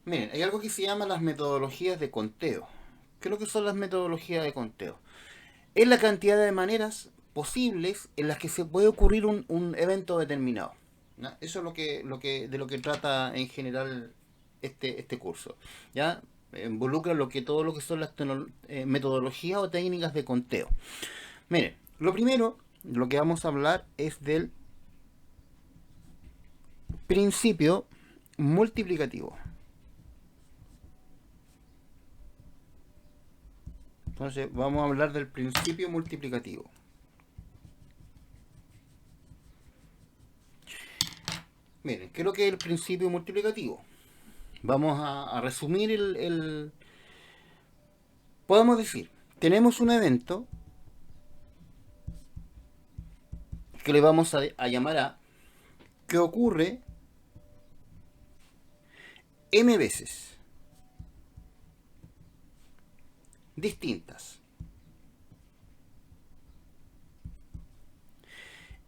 Miren, hay algo que se llama las metodologías de conteo. ¿Qué es lo que son las metodologías de conteo? Es la cantidad de maneras posibles en las que se puede ocurrir un evento determinado. ¿Ya? Eso es de lo que trata en general este curso. ¿Ya? Involucra todo lo que son las metodologías o técnicas de conteo. Miren, lo primero, lo que vamos a hablar es del principio multiplicativo. Entonces, vamos a hablar del principio multiplicativo. Miren, ¿qué es lo que es el principio multiplicativo? Vamos a resumir podemos decir, tenemos un evento que le vamos a llamar A, que ocurre M veces, distintas.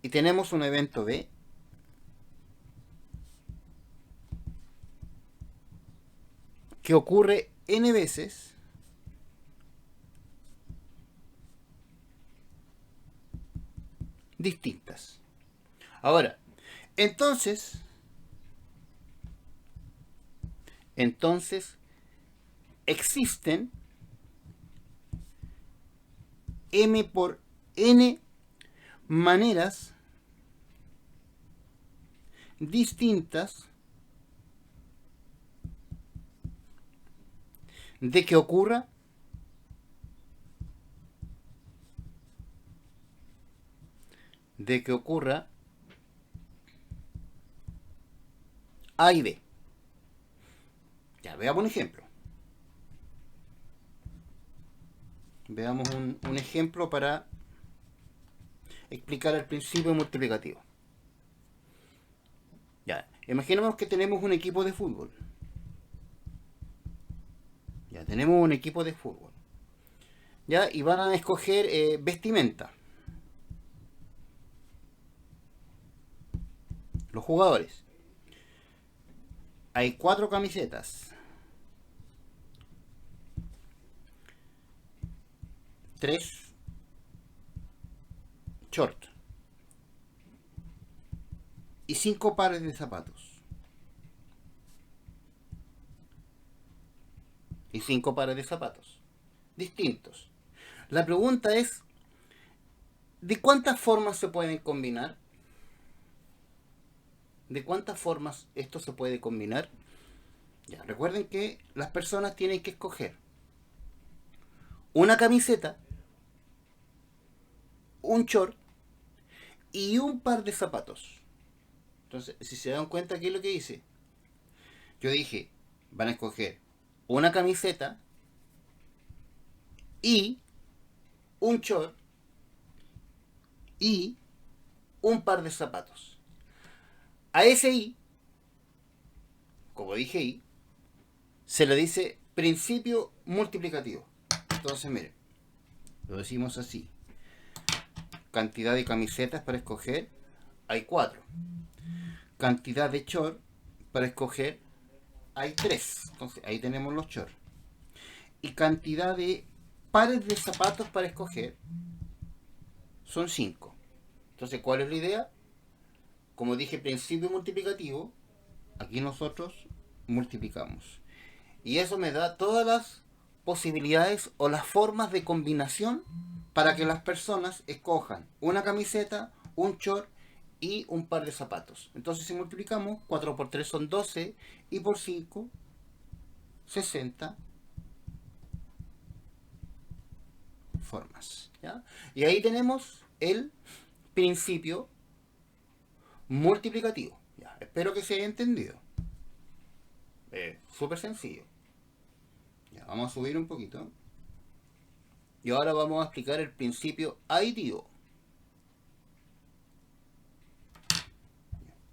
Y tenemos un evento B que ocurre N veces distintas. Ahora, entonces, entonces existen M por N maneras distintas de que ocurra de que ocurra A y B. Ya, veamos un ejemplo. Veamos un ejemplo para explicar el principio multiplicativo. Ya, imaginemos que tenemos un equipo de fútbol. Ya, tenemos un equipo de fútbol. Ya, y van a escoger vestimenta. Los jugadores. Hay 4 camisetas, 3 shorts y 5 pares de zapatos. Y 5 pares de zapatos. Distintos. La pregunta es, ¿de cuántas formas se pueden combinar? ¿De cuántas formas esto se puede combinar? Ya, recuerden que las personas tienen que escoger una camiseta, un short y un par de zapatos. Entonces, si se dan cuenta, ¿qué es lo que hice? Yo dije, van a escoger una camiseta y un short y un par de zapatos. A ese I, como dije I, se le dice principio multiplicativo. Entonces, miren, lo decimos así. Cantidad de camisetas para escoger, hay 4. Cantidad de short para escoger, hay 3. Entonces, ahí tenemos los shorts. Y cantidad de pares de zapatos para escoger, son 5. Entonces, ¿cuál es la idea? Como dije, principio multiplicativo, aquí nosotros multiplicamos. Y eso me da todas las posibilidades o las formas de combinación para que las personas escojan una camiseta, un short y un par de zapatos. Entonces si multiplicamos, 4 por 3 son 12 y por 5, 60 formas. ¿Ya? Y ahí tenemos el principio multiplicativo. ¿Ya? Espero que se haya entendido. Súper sencillo. Ya, vamos a subir un poquito. Y ahora vamos a explicar el principio aditivo.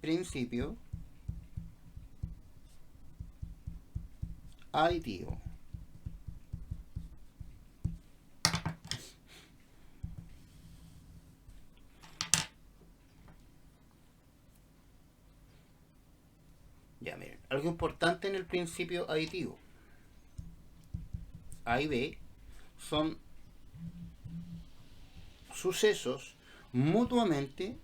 Principio aditivo. Ya, miren. algo importante en el principio aditivo. A y B son sucesos mutuamente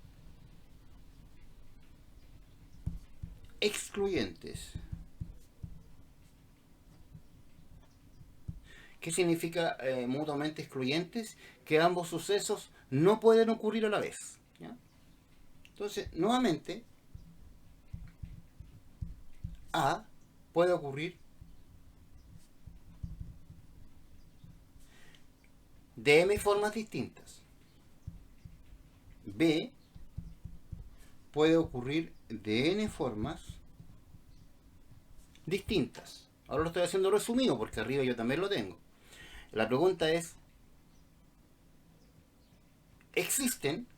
excluyentes. ¿Qué significa mutuamente excluyentes? Que ambos sucesos no pueden ocurrir a la vez. ¿Ya? Entonces, nuevamente, A puede ocurrir de m formas distintas. B puede ocurrir de n formas distintas. Ahora lo estoy haciendo resumido porque arriba yo también lo tengo. La pregunta es, ¿existen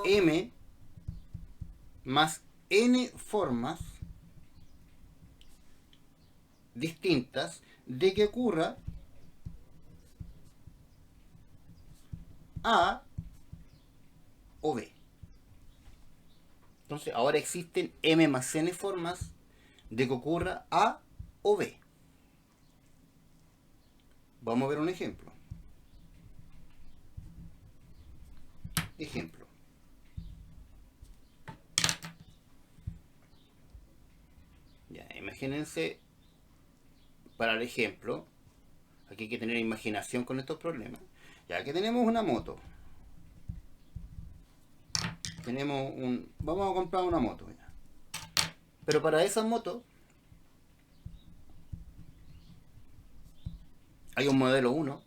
m más n formas distintas de que ocurra A o B? Entonces ahora existen m más n formas de que ocurra A o B. Vamos a ver un ejemplo. Ejemplo. Ya, imagínense, para el ejemplo, aquí hay que tener imaginación con estos problemas. Ya que tenemos una moto. Vamos a comprar una moto. Ya. Pero para esa moto hay un modelo 1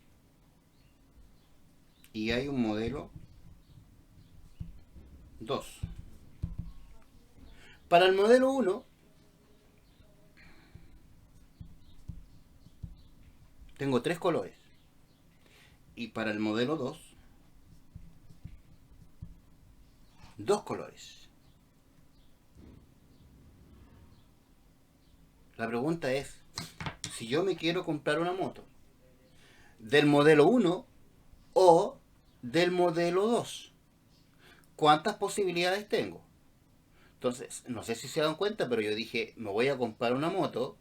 y hay un modelo 2. Para el modelo 1 tengo 3 colores. Y para el modelo 2, 2 colores. La pregunta es, si yo me quiero comprar una moto del modelo 1 o del modelo 2, ¿cuántas posibilidades tengo? Entonces, no sé si se dan cuenta, pero yo dije, me voy a comprar una moto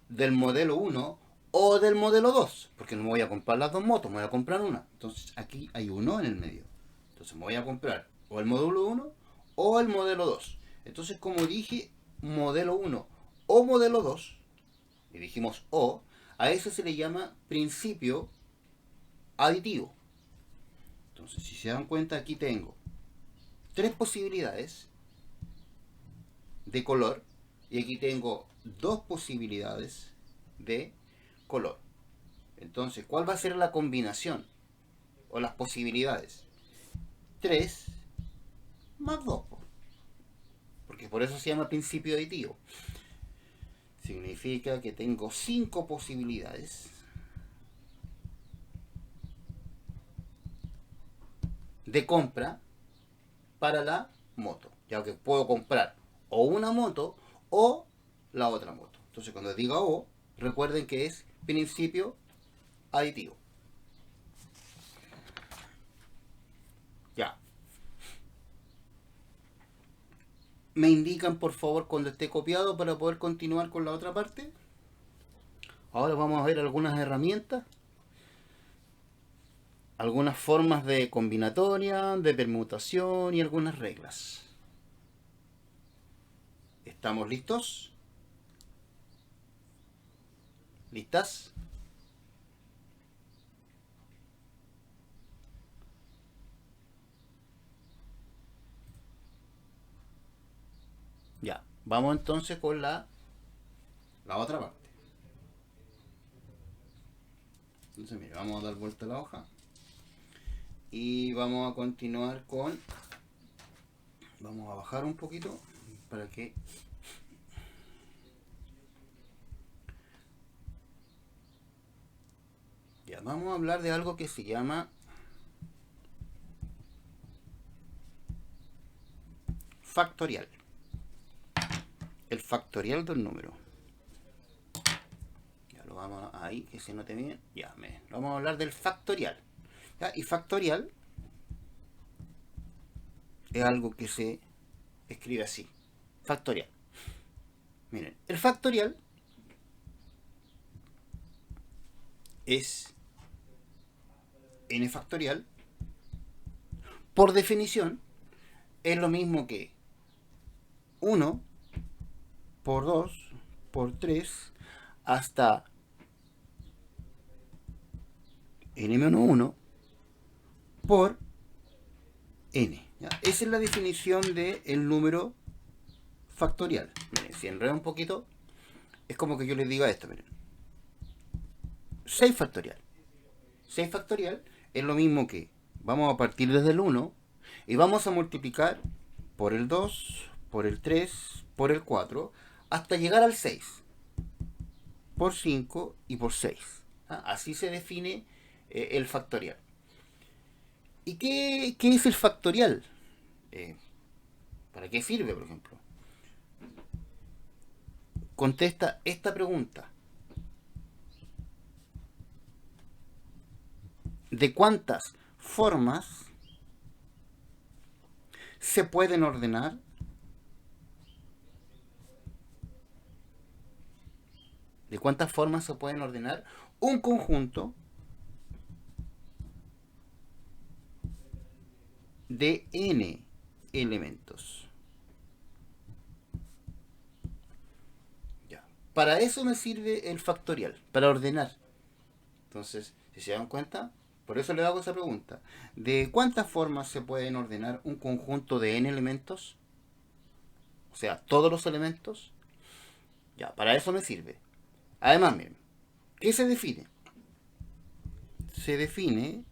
del modelo 1 o del modelo 2, porque no me voy a comprar las dos motos, me voy a comprar una. Entonces, aquí hay uno en el medio. Entonces, me voy a comprar o el modelo 1 o el modelo 2. Entonces, como dije, modelo 1 o modelo 2, y dijimos o, a eso se le llama principio aditivo. Entonces, si se dan cuenta, aquí tengo 3 posibilidades de color y aquí tengo 2 posibilidades de color. Entonces, ¿cuál va a ser la combinación o las posibilidades? 3 más 2, porque por eso se llama principio aditivo. Significa que tengo 5 posibilidades de compra para la moto, ya que puedo comprar o una moto o la otra moto. Entonces, cuando diga o, recuerden que es principio aditivo. Ya. ¿Me indican por favor cuando esté copiado para poder continuar con la otra parte? Ahora vamos a ver algunas herramientas, algunas formas de combinatoria, de permutación y algunas reglas. ¿Estamos listos? ¿Listas? Ya, vamos entonces con la otra parte. Entonces, mire, vamos a dar vuelta a la hoja y vamos a continuar con... Vamos a bajar un poquito para que... Ya, vamos a hablar de algo que se llama factorial. El factorial del número. Ya lo vamos a, ahí, que se note bien. Ya, vamos a hablar del factorial. ¿Ya? Y factorial es algo que se escribe así, factorial. Miren, el factorial es n factorial. Por definición, es lo mismo que 1 por 2 por 3 hasta n-1 por n. ¿Ya? Esa es la definición del número factorial. Miren, si enredo un poquito, es como que yo les diga esto. Miren. 6 factorial. 6 factorial es lo mismo que vamos a partir desde el 1 y vamos a multiplicar por el 2, por el 3, por el 4, hasta llegar al 6. Por 5 y por 6. ¿Ah? Así se define el factorial. ¿Y qué es el factorial? ¿Para qué sirve, por ejemplo? Contesta esta pregunta. ¿De cuántas formas se pueden ordenar? ¿De cuántas formas se pueden ordenar un conjunto de n elementos? Ya. Para eso me sirve el factorial, para ordenar. Entonces, si se dan cuenta, por eso le hago esa pregunta. ¿De cuántas formas se pueden ordenar un conjunto de n elementos? O sea, todos los elementos. Ya, para eso me sirve. Además, miren, ¿qué se define? Se define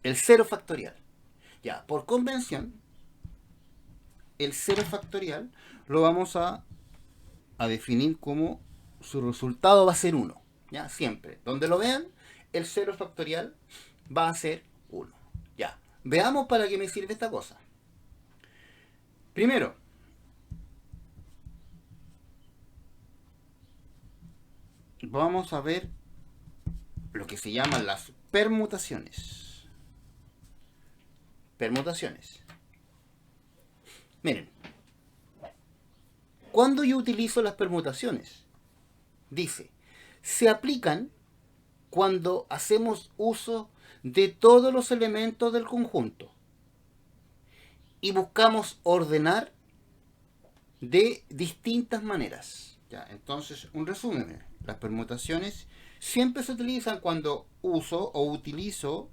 el cero factorial. Ya, por convención, el cero factorial lo vamos a definir como su resultado va a ser 1. ¿Ya? Siempre. Donde lo vean, el cero factorial va a ser 1. Ya. Veamos para qué me sirve esta cosa. Primero, vamos a ver lo que se llaman las permutaciones. Permutaciones. Miren, cuando yo utilizo las permutaciones, dice, se aplican cuando hacemos uso de todos los elementos del conjunto y buscamos ordenar de distintas maneras. Ya, entonces, un resumen, las permutaciones siempre se utilizan cuando uso o utilizo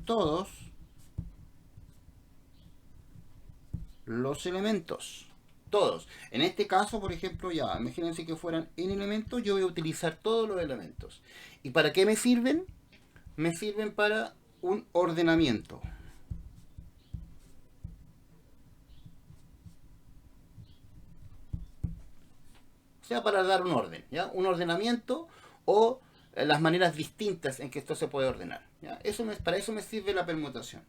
todos los elementos. Todos. En este caso, por ejemplo, ya, imagínense que fueran n elementos, yo voy a utilizar todos los elementos. ¿Y para qué me sirven? Me sirven para un ordenamiento. O sea, para dar un orden, ¿ya? Un ordenamiento o las maneras distintas en que esto se puede ordenar. ¿Ya? Para eso me sirve la permutación.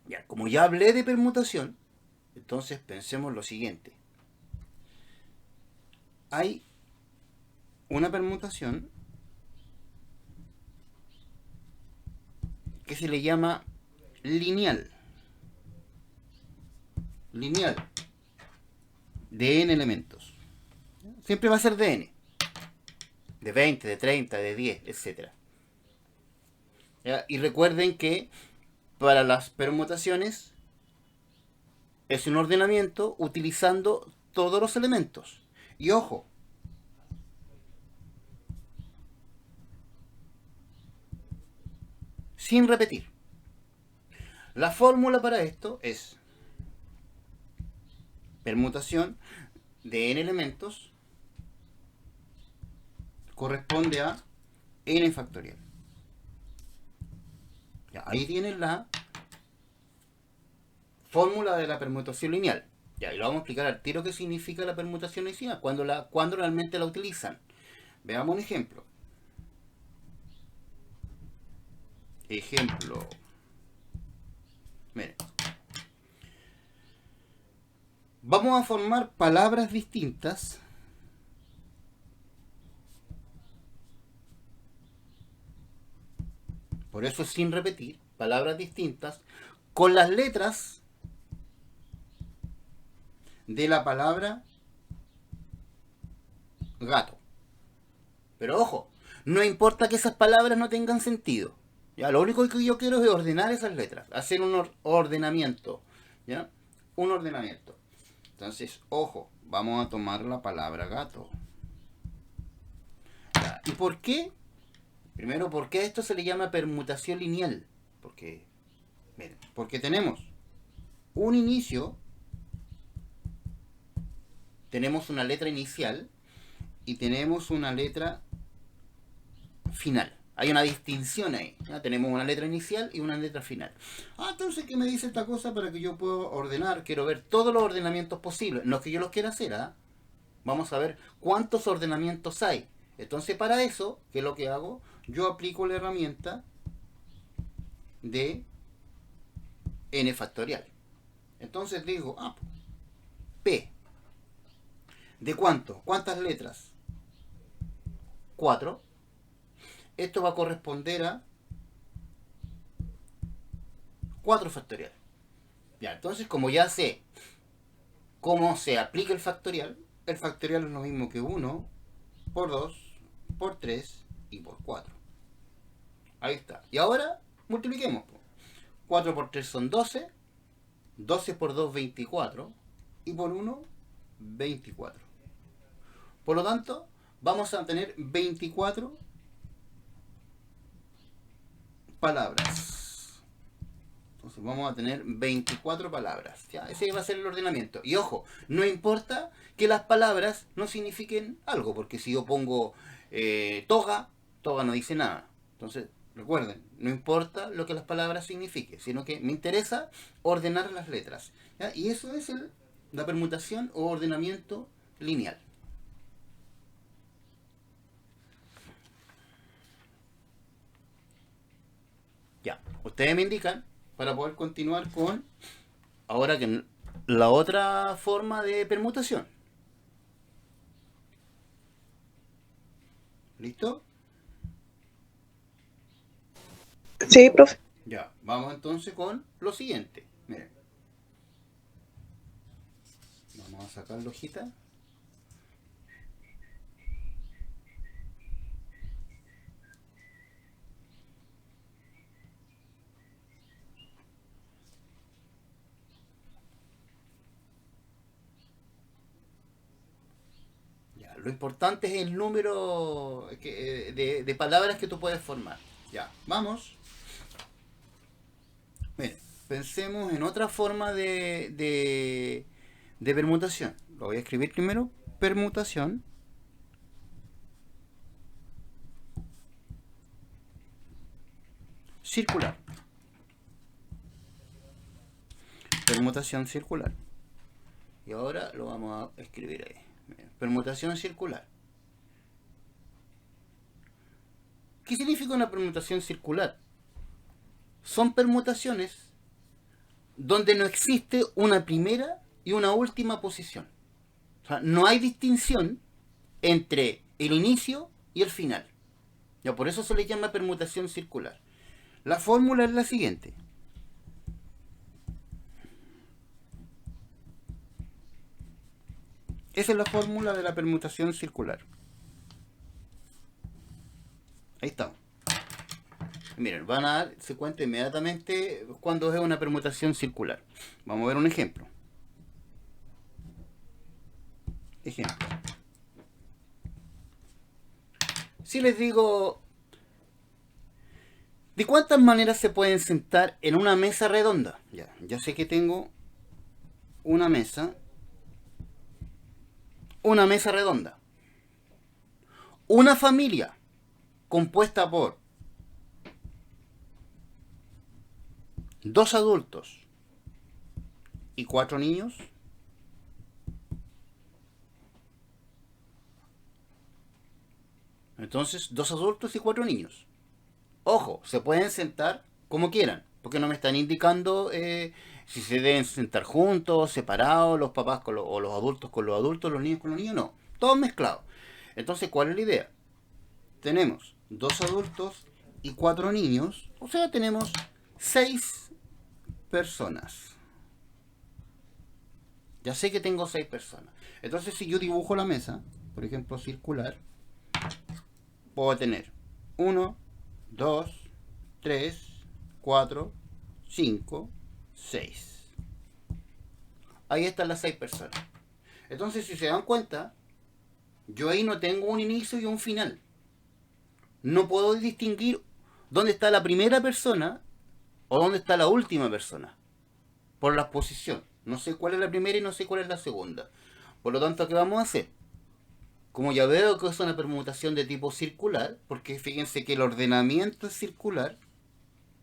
Ya, como ya hablé de permutación, entonces pensemos lo siguiente. Hay una permutación que se le llama lineal. Lineal. De n elementos. Siempre va a ser de n. De 20, de 30, de 10, etc. ¿Ya? Y recuerden que para las permutaciones es un ordenamiento utilizando todos los elementos. Y ojo, sin repetir. La fórmula para esto es permutación de n elementos corresponde a n factorial. Ya, ahí tienen la fórmula de la permutación lineal. Ya, y lo vamos a explicar al tiro qué significa la permutación lineal, cuando realmente la utilizan. Veamos un ejemplo. Ejemplo. Miren. Vamos a formar palabras distintas Por eso es sin repetir, palabras distintas, con las letras de la palabra gato. Pero ojo, no importa que esas palabras no tengan sentido. ¿Ya? Lo único que yo quiero es ordenar esas letras, hacer un ordenamiento. ¿Ya? Un ordenamiento. Entonces, ojo, vamos a tomar la palabra gato. ¿Ya? ¿Y por qué? Primero, ¿por qué a esto se le llama permutación lineal? Porque, miren, porque tenemos un inicio, tenemos una letra inicial y tenemos una letra final. Hay una distinción ahí. ¿Ya? Tenemos una letra inicial y una letra final. Entonces, ¿qué me dice esta cosa para que yo pueda ordenar? Quiero ver todos los ordenamientos posibles. No es que yo los quiera hacer, ¿ah? Vamos a ver cuántos ordenamientos hay. Entonces, para eso, ¿qué es lo que hago? Yo aplico la herramienta de n factorial. Entonces digo, P. ¿De cuánto? ¿Cuántas letras? 4. Esto va a corresponder a 4 factorial. Ya, entonces como ya sé cómo se aplica el factorial es lo mismo que 1 por 2 por 3 y por 4. Ahí está. Y ahora multipliquemos. 4 por 3 son 12. 12 por 2, 24. Y por 1, 24. Por lo tanto, vamos a tener 24 palabras. Entonces vamos a tener 24 palabras. ¿Ya? Ese va a ser el ordenamiento. Y ojo, no importa que las palabras no signifiquen algo, porque si yo pongo toga, toga no dice nada. Entonces, recuerden, no importa lo que las palabras signifiquen, sino que me interesa ordenar las letras. ¿Ya? Y eso es la permutación o ordenamiento lineal. Ya, ustedes me indican para poder continuar con ahora que la otra forma de permutación. ¿Listo? Sí, profe. Ya, vamos entonces con lo siguiente. Miren. Vamos a sacar la hojita. Ya, lo importante es el número de palabras que tú puedes formar. Ya, vamos. Miren, pensemos en otra forma de permutación. Lo voy a escribir primero. Permutación circular. Permutación circular. Y ahora lo vamos a escribir ahí. Permutación circular. ¿Qué significa una permutación circular? Son permutaciones donde no existe una primera y una última posición. O sea, no hay distinción entre el inicio y el final. Ya, por eso se le llama permutación circular. La fórmula es la siguiente. Esa es la fórmula de la permutación circular. Ahí está. Miren, van a darse cuenta inmediatamente cuando es una permutación circular. Vamos a ver un ejemplo. Ejemplo. Si les digo, ¿de cuántas maneras se pueden sentar en una mesa redonda? Ya sé que tengo una mesa redonda. Una familia compuesta por 2 adultos y 4 niños. Entonces, 2 adultos y 4 niños. Ojo, se pueden sentar como quieran, porque no me están indicando si se deben sentar juntos, separados, los papás o los adultos con los adultos, los niños con los niños, no. Todos mezclados. Entonces, ¿cuál es la idea? Tenemos 2 adultos y 4 niños, o sea, tenemos 6 personas. Ya sé que tengo 6 personas. Entonces, si yo dibujo la mesa, por ejemplo, circular, puedo tener 1, 2, 3, 4, 5, 6. Ahí están las 6 personas. Entonces, si se dan cuenta, yo ahí no tengo un inicio y un final. No puedo distinguir dónde está la primera persona o dónde está la última persona por la posición. No sé cuál es la primera y no sé cuál es la segunda. Por lo tanto, ¿qué vamos a hacer? Como ya veo que es una permutación de tipo circular, porque fíjense que el ordenamiento es circular,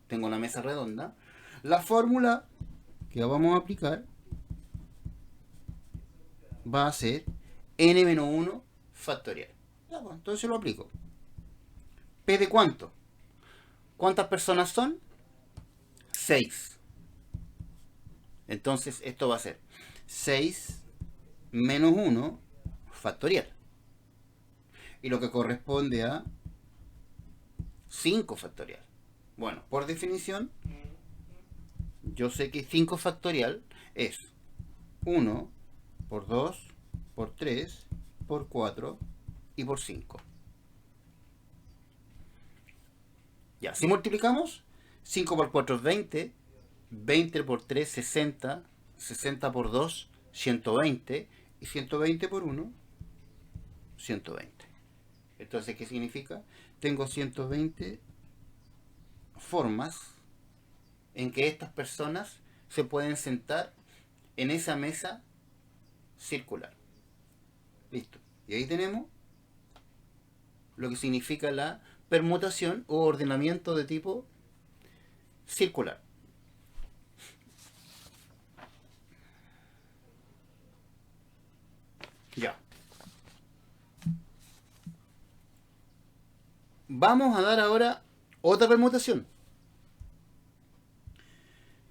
tengo una mesa redonda, la fórmula que vamos a aplicar va a ser n-1 factorial. Ya, pues, entonces lo aplico. ¿P de cuánto? ¿Cuántas personas son? 6. Entonces esto va a ser 6 menos 1 factorial. Y lo que corresponde a 5 factorial. Bueno, por definición, yo sé que 5 factorial es 1 por 2 por 3 por 4 y por 5. Ya, si multiplicamos, 5 por 4 es 20, 20 por 3 60, 60 por 2 120 y 120 por 1 120. Entonces, ¿qué significa? Tengo 120 formas en que estas personas se pueden sentar en esa mesa circular. Listo. Y ahí tenemos lo que significa la permutación o ordenamiento de tipo circular. Ya. Vamos a dar ahora otra permutación.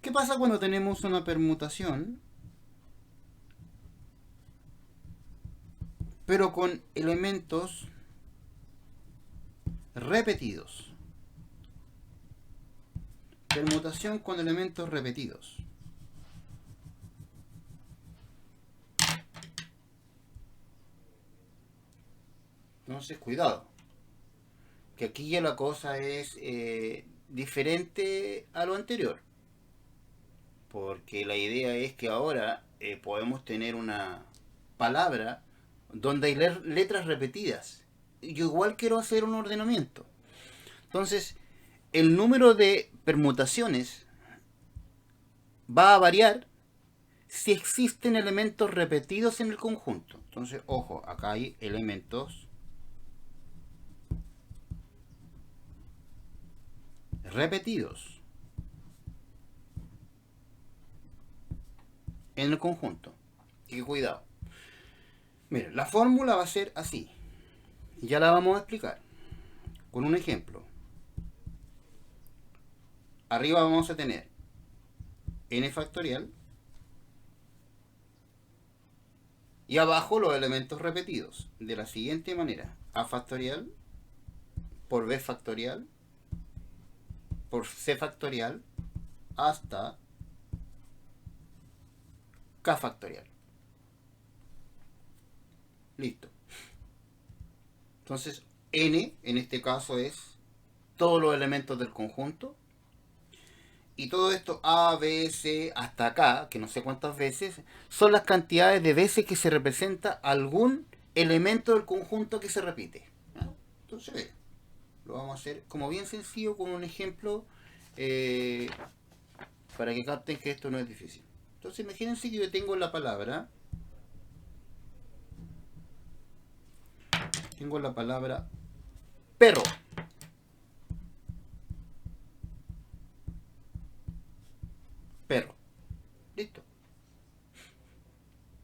¿Qué pasa cuando tenemos una permutación, pero con elementos repetidos? Permutación con elementos repetidos. Entonces, cuidado, que aquí ya la cosa es diferente a lo anterior, porque la idea es que ahora podemos tener una palabra donde hay letras repetidas. Yo igual quiero hacer un ordenamiento. Entonces, el número de permutaciones va a variar si existen elementos repetidos en el conjunto. Entonces, ojo, acá hay elementos repetidos en el conjunto. Y cuidado. Miren, la fórmula va a ser así. Ya la vamos a explicar con un ejemplo. Arriba vamos a tener n factorial y abajo los elementos repetidos de la siguiente manera: a factorial por b factorial por c factorial hasta k factorial. Listo. Entonces, n en este caso es todos los elementos del conjunto. Y todo esto A, B, C, hasta acá, que no sé cuántas veces, son las cantidades de veces que se representa algún elemento del conjunto que se repite. ¿No? Entonces, lo vamos a hacer como bien sencillo con un ejemplo eh, para que capten que esto no es difícil. Entonces, imagínense que yo tengo la palabra perro. Perro. Listo.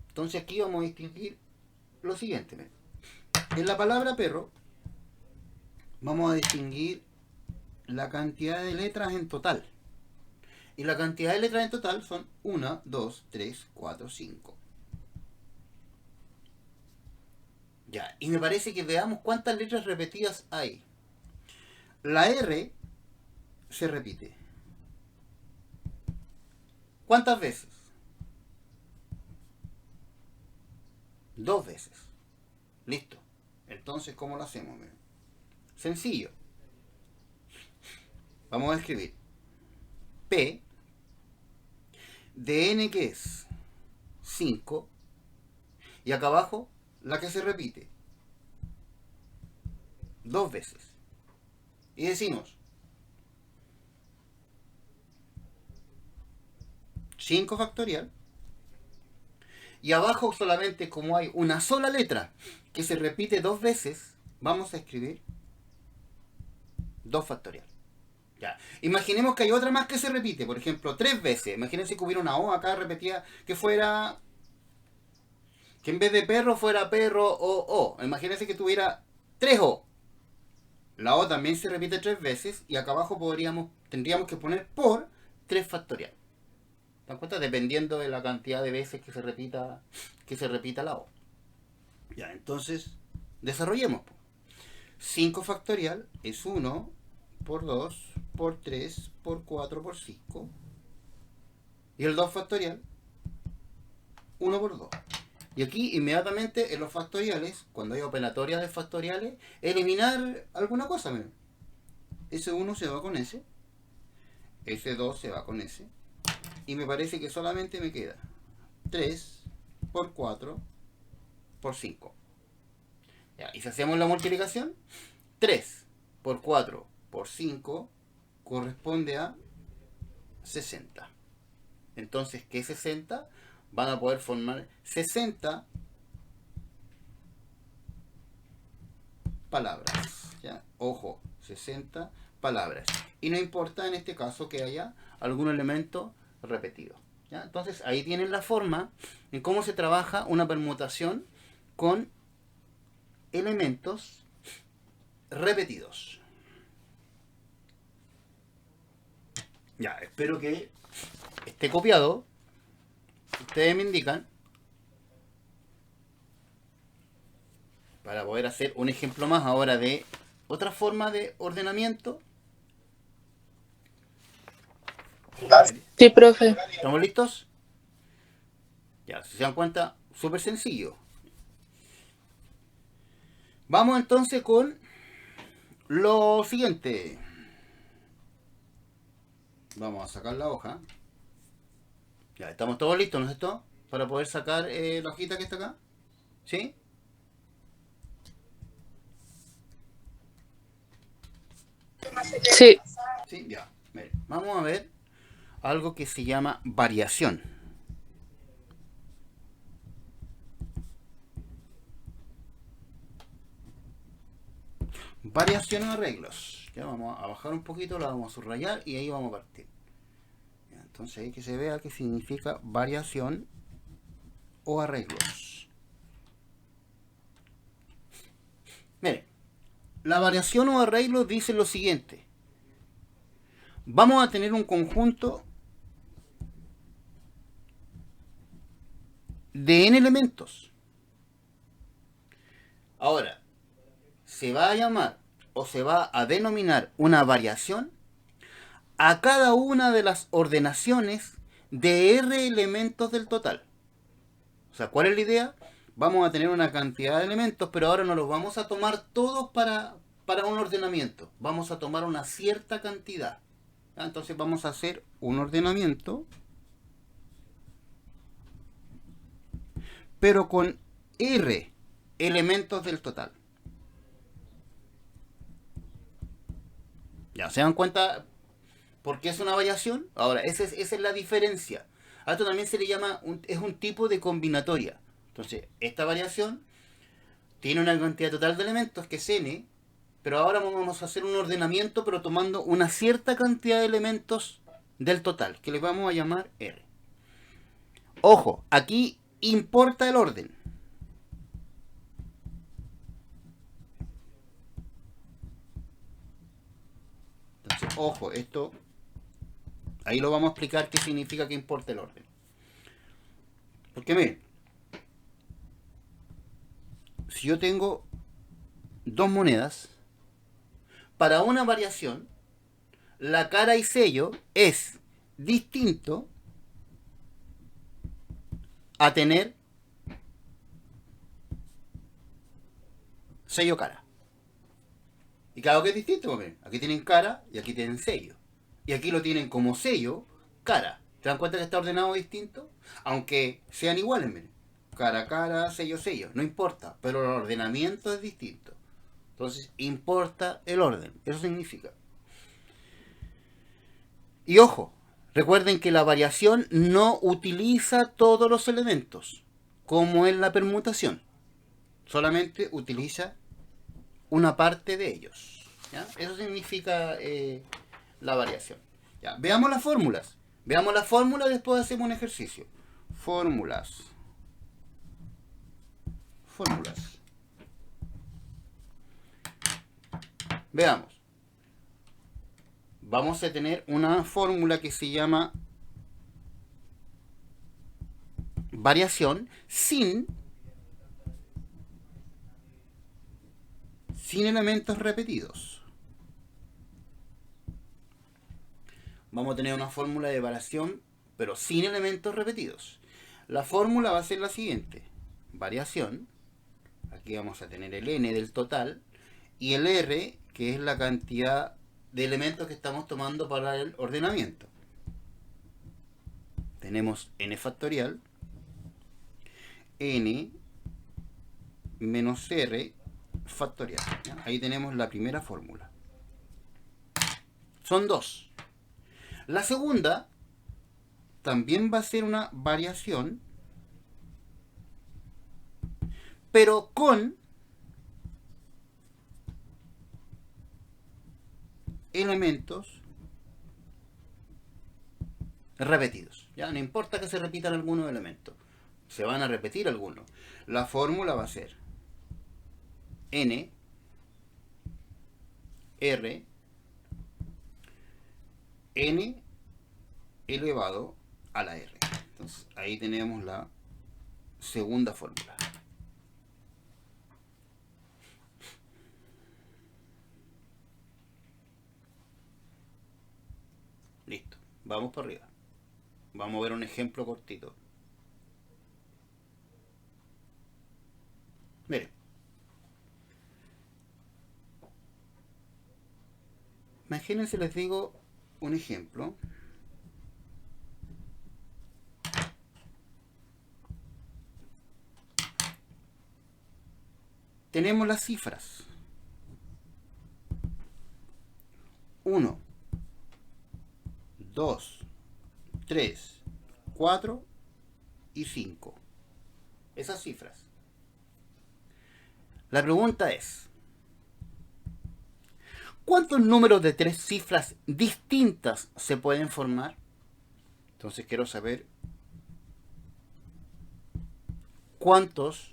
Entonces aquí vamos a distinguir lo siguiente. En la palabra perro vamos a distinguir la cantidad de letras en total. Y la cantidad de letras en total son 1, 2, 3, 4, 5. Ya, y me parece que veamos cuántas letras repetidas hay. la R se repite. ¿Cuántas veces? 2 veces. Listo. Entonces, ¿cómo lo hacemos? Sencillo. Vamos a escribir P de n, que es 5, y acá abajo la que se repite 2 veces. Y decimos 5 factorial, y abajo, solamente como hay una sola letra que se repite 2 veces, vamos a escribir 2 factorial. Ya. Imaginemos que hay otra más que se repite, por ejemplo, 3 veces. Imagínense que hubiera una O acá repetida, que fuera, que en vez de perro fuera perro o. Imagínense que tuviera 3 O. La O también se repite 3 veces, y acá abajo tendríamos que poner por 3 factorial. ¿Te das cuenta? Dependiendo de la cantidad de veces que se repita la O. Ya, entonces, desarrollemos. 5 factorial es 1 por 2 por 3 por 4 por 5. Y el 2 factorial, 1 por 2. Y aquí, inmediatamente, en los factoriales, cuando hay operatorias de factoriales, eliminar alguna cosa. Miren. S1 se va con S, S2 se va con S, y me parece que solamente me queda 3 por 4 por 5. Ya, y si hacemos la multiplicación, 3 por 4 por 5 corresponde a 60. Entonces, ¿qué 60? Van a poder formar 60 palabras. ¿Ya? Ojo, 60 palabras. Y no importa en este caso que haya algún elemento repetido. ¿Ya? Entonces, ahí tienen la forma en cómo se trabaja una permutación con elementos repetidos. Ya, espero que esté copiado. Ustedes me indican para poder hacer un ejemplo más ahora de otra forma de ordenamiento. Sí, profe. ¿Estamos listos? Ya, si se dan cuenta, súper sencillo. Vamos entonces con lo siguiente. Vamos a sacar la hoja. Ya, estamos todos listos, ¿no es esto? Para poder sacar la hojita que está acá. ¿Sí? Sí. Sí, ya. Miren, vamos a ver algo que se llama variación. Variación o arreglos. Ya vamos a bajar un poquito, la vamos a subrayar y ahí vamos a partir. Ya, entonces hay que se vea qué significa variación o arreglos. Miren, la variación o arreglo dice lo siguiente. Vamos a tener un conjunto de n elementos. Ahora, se va a llamar o se va a denominar una variación a cada una de las ordenaciones de r elementos del total. O sea, ¿cuál es la idea? Vamos a tener una cantidad de elementos, pero ahora no los vamos a tomar todos para un ordenamiento. Vamos a tomar una cierta cantidad. Entonces vamos a hacer un ordenamiento, pero con r elementos del total. ¿Ya se dan cuenta por qué es una variación? Ahora, esa es la diferencia. A esto también se le llama, es un tipo de combinatoria. Entonces, esta variación tiene una cantidad total de elementos que es n, pero ahora vamos a hacer un ordenamiento, pero tomando una cierta cantidad de elementos del total, que le vamos a llamar r. Ojo, aquí importa el orden. Entonces, ojo, esto ahí lo vamos a explicar qué significa que importa el orden. Porque miren, si yo tengo 2 monedas, para una variación, la cara y sello es distinto a tener sello cara. Y claro que es distinto, miren, aquí tienen cara y aquí tienen sello. Y aquí lo tienen como sello, cara. ¿Se dan cuenta que está ordenado distinto? Aunque sean iguales, miren. Cara, cara, sello, sello. No importa, pero el ordenamiento es distinto. Entonces, importa el orden. Eso significa. Y ojo, recuerden que la variación no utiliza todos los elementos, como en la permutación. Solamente utiliza una parte de ellos. ¿Ya? Eso significa la variación. ¿Ya? Veamos las fórmulas. Veamos las fórmulas y después hacemos un ejercicio. Fórmulas. Fórmulas. Veamos. Vamos a tener una fórmula que se llama variación sin elementos repetidos. Vamos a tener una fórmula de variación, pero sin elementos repetidos. La fórmula va a ser la siguiente. Variación. Aquí vamos a tener el n del total. Y el r, que es la cantidad de elementos que estamos tomando para el ordenamiento. Tenemos n factorial. N menos r factorial. ¿Ya? Ahí tenemos la primera fórmula. Son dos. La segunda también va a ser una variación, pero con elementos repetidos. Ya no importa que se repitan algunos elementos, se van a repetir algunos. La fórmula va a ser n r n elevado a la r. Entonces ahí tenemos la segunda fórmula. Listo, vamos para arriba. Vamos a ver un ejemplo cortito. Miren. Imagínense, les digo un ejemplo. Tenemos las cifras. 1, 2, 3, 4 y 5. Esas cifras. La pregunta es, ¿cuántos números de 3 cifras distintas se pueden formar? Entonces quiero saber cuántos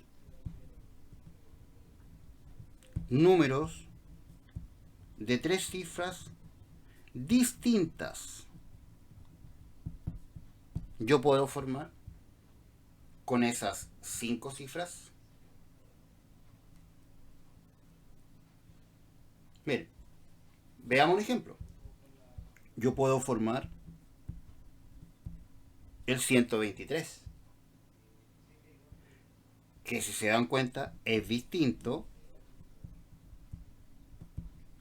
números de 3 cifras distintas yo puedo formar con esas 5 cifras. Miren, veamos un ejemplo. Yo puedo formar el 123, que si se dan cuenta es distinto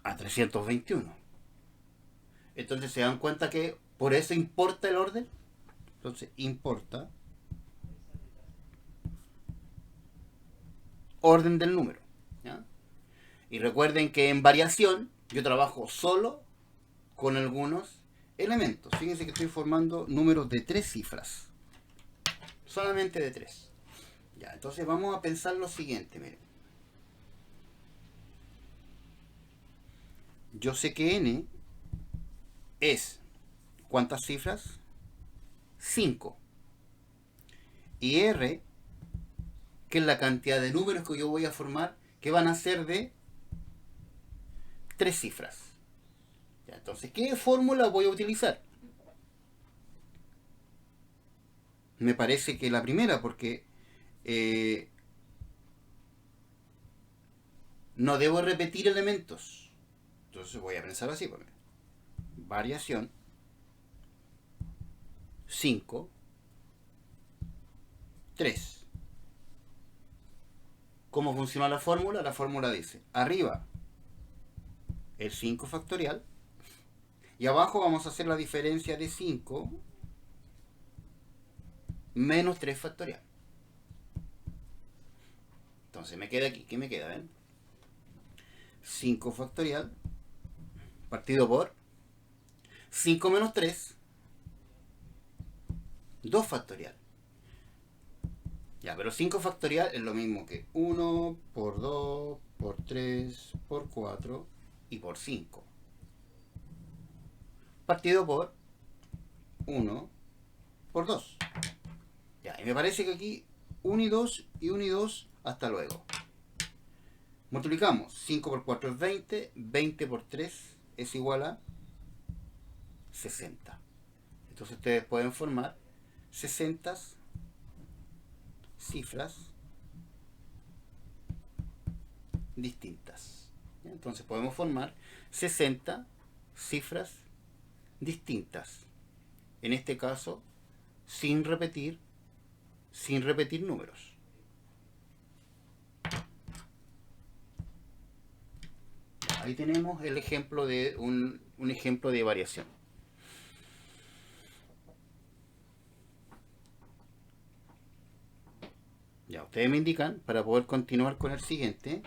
a 321. Entonces se dan cuenta que por eso importa el orden. Entonces importa orden del número. ¿Ya? Y recuerden que en variación yo trabajo solo con algunos elementos. Fíjense que estoy formando números de 3 cifras. Solamente de 3. Ya, entonces vamos a pensar lo siguiente, miren. Yo sé que n es, ¿cuántas cifras? 5. Y r, que es la cantidad de números que yo voy a formar, que van a ser de 3 cifras. Ya, entonces, ¿qué fórmula voy a utilizar? Me parece que la primera, porque no debo repetir elementos. Entonces voy a pensar así, pues, variación 5, 3. ¿Cómo funciona la fórmula? La fórmula dice, arriba el 5 factorial y abajo vamos a hacer la diferencia de 5 menos 3 factorial. Entonces me queda aquí, ¿qué me queda? ¿Ven? 5 factorial partido por 5 menos 3, 2 factorial. Ya, pero 5 factorial es lo mismo que 1 por 2 por 3 por 4 y por 5. Partido por 1 por 2. Ya, y me parece que aquí 1 y 2 y 1 y 2, hasta luego. Multiplicamos. 5 por 4 es 20, 20 por 3 es igual a 60. Entonces ustedes pueden formar 60 cifras distintas. Entonces podemos formar 60 cifras distintas. En este caso, sin repetir números. Ahí tenemos el ejemplo de un ejemplo de variación. Ya, ustedes me indican para poder continuar con el siguiente.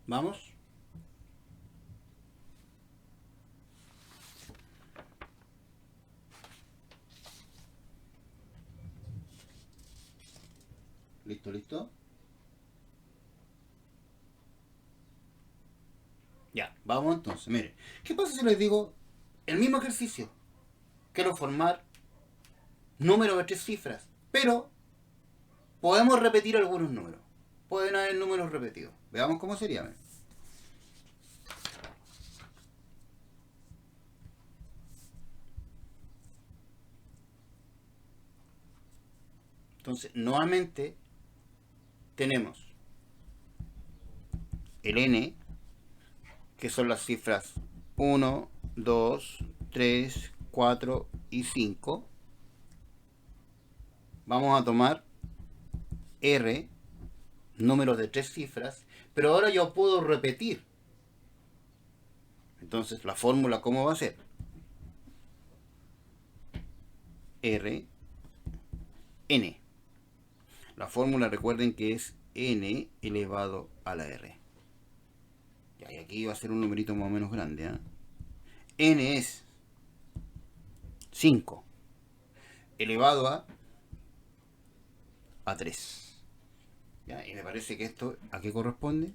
Vamos. ¿Listo? Ya, vamos entonces. Miren, ¿qué pasa si les digo el mismo ejercicio? Quiero formar números de 3 cifras, pero podemos repetir algunos números. Pueden haber números repetidos. Veamos cómo sería. Miren. Entonces, nuevamente tenemos el n, que son las cifras 1, 2, 3, 4 y 5. Vamos a tomar r, números de 3 cifras, pero ahora yo puedo repetir. Entonces, la fórmula, ¿cómo va a ser? R, n. La fórmula, recuerden que es n elevado a la r. Y aquí va a ser un numerito más o menos grande. N es 5 elevado a 3. ¿Ya? Y me parece que esto, ¿a qué corresponde?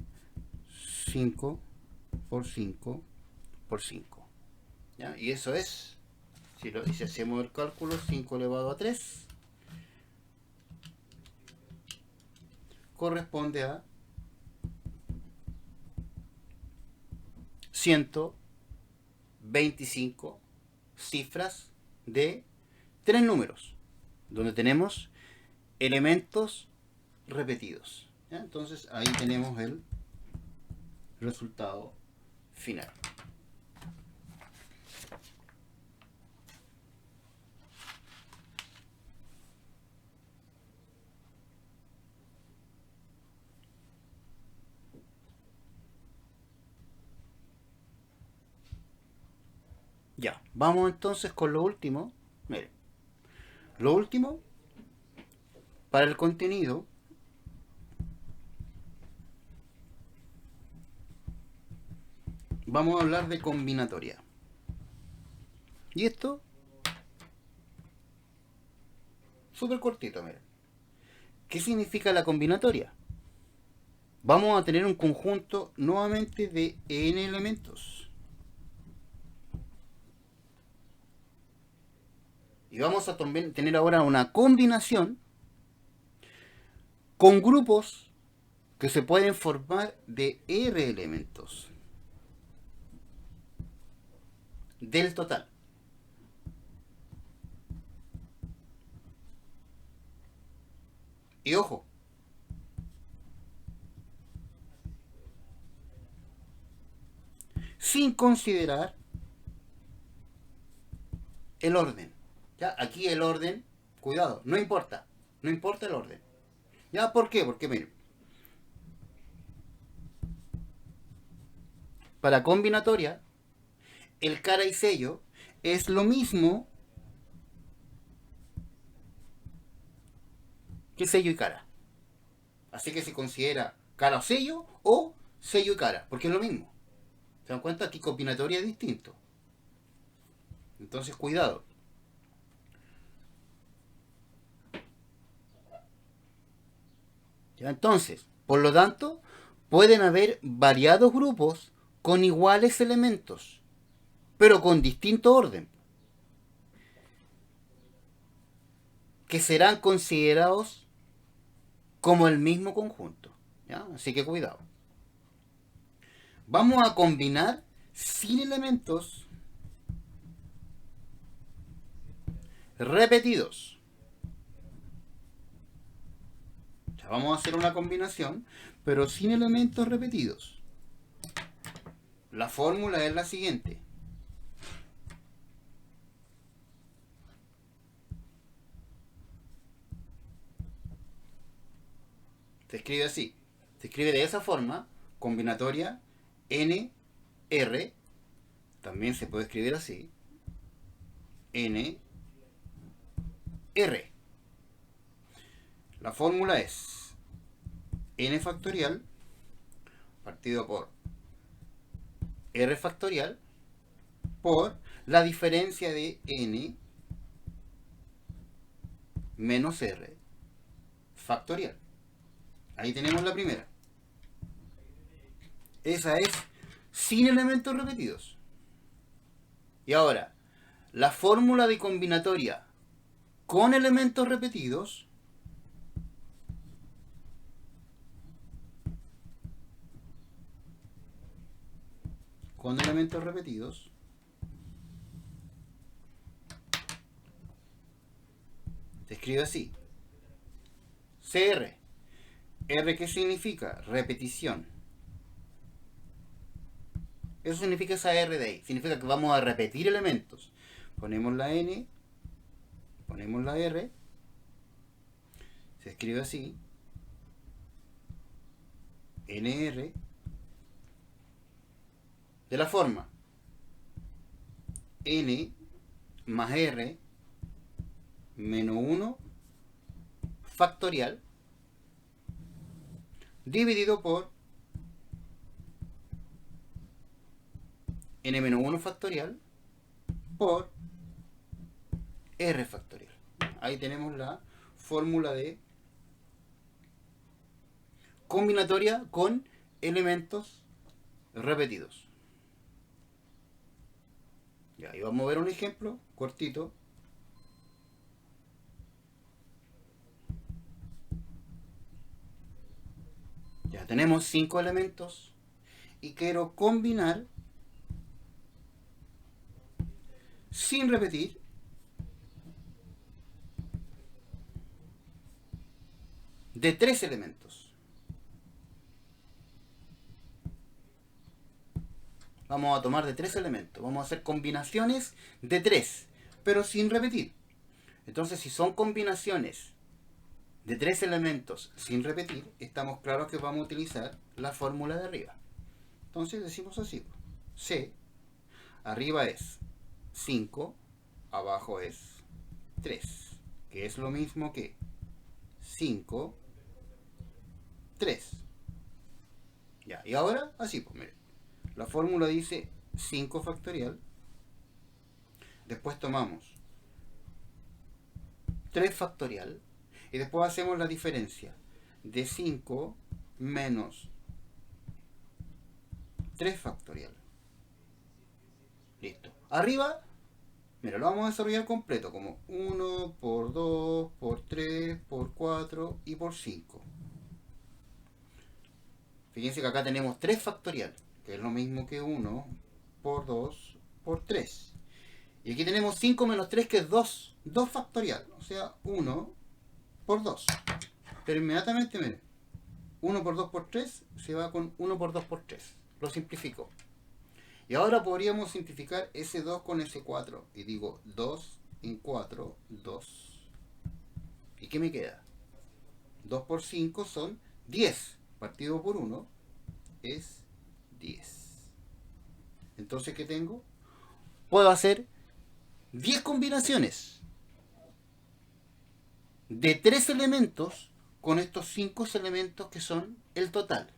5 por 5 por 5. ¿Ya? Y eso es, si hacemos el cálculo, 5 elevado a 3 corresponde a 125 cifras de 3 números, donde tenemos elementos repetidos. ¿Ya? Entonces ahí tenemos el resultado final. Ya, vamos entonces con lo último. Miren, lo último para el contenido vamos a hablar de combinatoria. Y esto, súper cortito, miren. ¿Qué significa la combinatoria? Vamos a tener un conjunto nuevamente de n elementos. Y vamos a tener ahora una combinación con grupos que se pueden formar de r elementos del total. Y ojo, sin considerar el orden. ¿Ya? Aquí el orden, cuidado, no importa. No importa el orden. ¿Ya? ¿Por qué? Porque miren, para combinatoria, el cara y sello es lo mismo que sello y cara. Así que se considera cara o sello y cara, porque es lo mismo. ¿Se dan cuenta? Aquí combinatoria es distinto. Entonces, cuidado. ¿Ya? Entonces, por lo tanto, pueden haber variados grupos con iguales elementos, pero con distinto orden, que serán considerados como el mismo conjunto. ¿Ya? Así que cuidado. Vamos a combinar sin elementos repetidos. O sea, vamos a hacer una combinación, pero sin elementos repetidos. La fórmula es la siguiente. Se escribe así. Se escribe de esa forma, combinatoria N, R. También se puede escribir así. N, R. La fórmula es N factorial partido por R factorial por la diferencia de N menos R factorial. Ahí tenemos la primera. Esa es sin elementos repetidos. Y ahora, la fórmula de combinatoria con elementos repetidos se escribe así. CR. R, ¿qué significa? Repetición. Eso significa esa R de ahí. Significa que vamos a repetir elementos. Ponemos la N, ponemos la R, se escribe así. NR, de la forma N más R menos 1 factorial dividido por N menos 1 factorial por R factorial. Ahí tenemos la fórmula de combinatoria con elementos repetidos. Ya, y vamos a ver un ejemplo cortito. Ya tenemos 5 elementos y quiero combinar sin repetir de 3 elementos. Vamos a tomar de 3 elementos. Vamos a hacer combinaciones de 3, pero sin repetir. Entonces, si son combinaciones de 3 elementos sin repetir, estamos claros que vamos a utilizar la fórmula de arriba. Entonces decimos así. C, arriba es 5, abajo es 3, que es lo mismo que 5, 3. Ya, y ahora así, pues miren. La fórmula dice 5 factorial. Después tomamos 3 factorial. Y después hacemos la diferencia de 5 menos 3 factorial. Listo. Arriba, mira, lo vamos a desarrollar completo, como 1 por 2, por 3, por 4 y por 5. Fíjense que acá tenemos 3 factorial, que es lo mismo que 1 por 2 por 3. Y aquí tenemos 5 menos 3, que es 2. 2 factorial, o sea, 1 por 2. Pero inmediatamente, miren, 1 por 2 por 3 se va con 1 por 2 por 3. Lo simplifico. Y ahora podríamos simplificar S2 con S4. Y digo 2 en 4, 2. ¿Y qué me queda? 2 por 5 son 10. Partido por 1 es 10. Entonces, ¿qué tengo? Puedo hacer 10 combinaciones de 3 elementos con estos 5 elementos que son el total,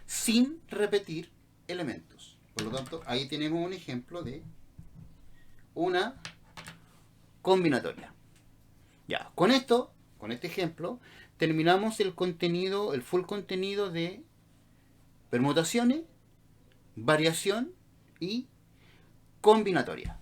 sin repetir elementos. Por lo tanto, ahí tenemos un ejemplo de una combinatoria. Ya, con esto, con este ejemplo, terminamos el contenido, el full contenido de permutaciones, variación y combinatoria.